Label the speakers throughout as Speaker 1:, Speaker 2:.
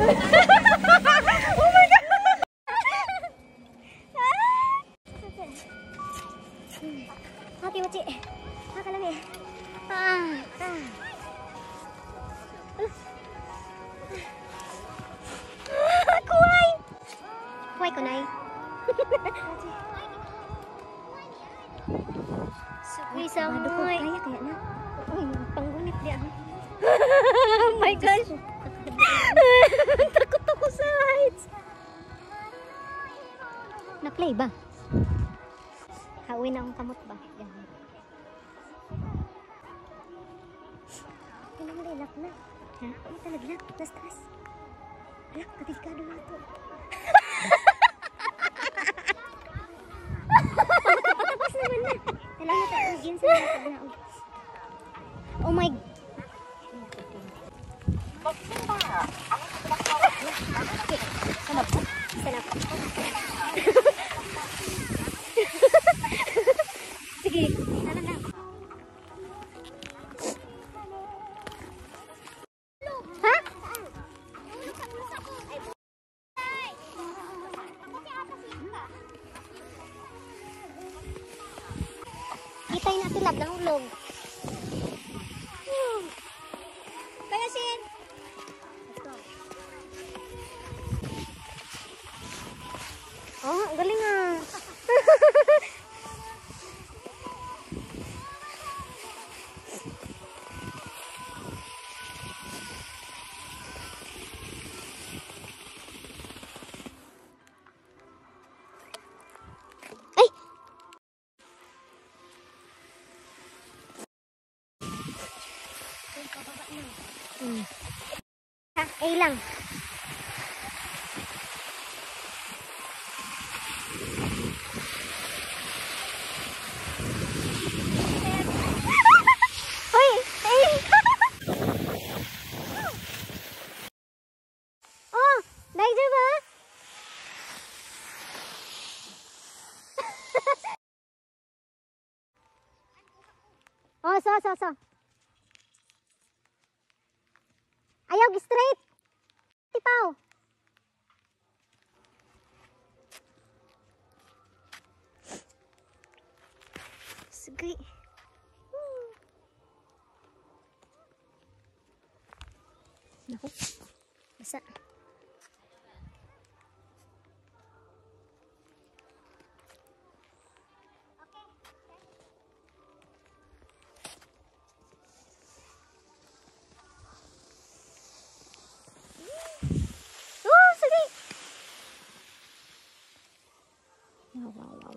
Speaker 1: Oh my God! Hati mochi. Kalami. Kuwai. Kuwai ko nai. Bisa moy. Kaya na. Panggunit dia. Oh my gosh. Takot ako sa heights. Na-play ba? Hawin na akong kamot ba? Yan. Ano mo lak na? Ha? Ano talaglak? Taas-taas. Alak, katilkado na ito. Patapos naman na. Kailangan na tayo gin sa mga pagnaog. Oh my God. Sanap. Sanap. Sige. Sana lang. Ha? Kitay na tilad ng ulog. Kaya sin. Oh, galing ah. Ay. Ay lang. Oh, so. Ayaw, straight. Tipaw. Sige. Naku. Basa. Wow.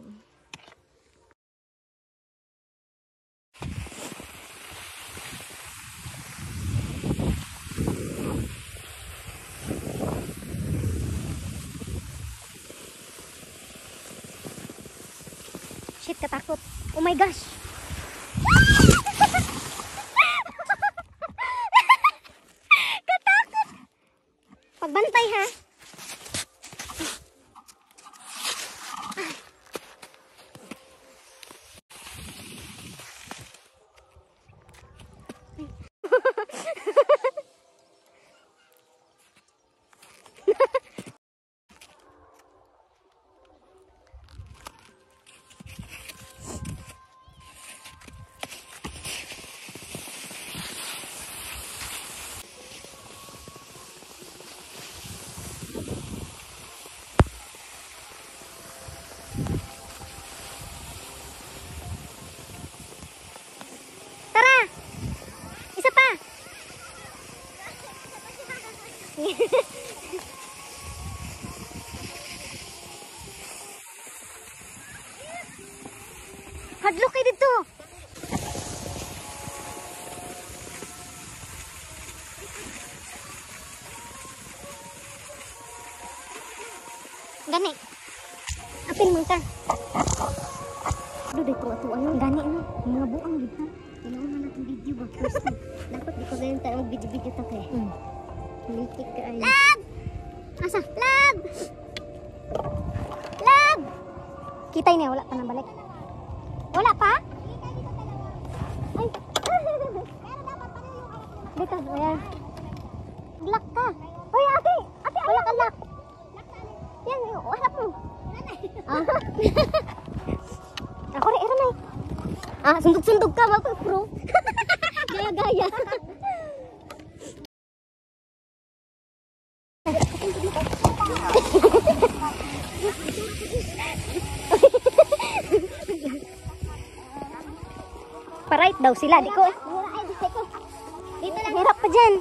Speaker 1: Shit, katakot. Oh my gosh. Katakot. Pagbantay ha. Hadlok kayo dito. Gani. Apil mo ka. Aduh, dito ato ano. Gani ano. Mga buang dito. Tinaon na natin video ba? First time. Dapat di ko ganyan tayo mag-video-video ta kaya. Litik ka ay. Lab! Asa? Lab! Lab! Kitay niya. Wala pa nang balik. Wala pa? Ay. Dito. Ayan. Glak ka. Uy, ate! Wala po. Ah. Ako rin, eran ay. Ah, sundog-sundog ka, pro. Gaya-gaya. Pa-right daw sila, di ko. Dito lang. Hirap pa dyan.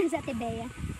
Speaker 1: Sa Tibea.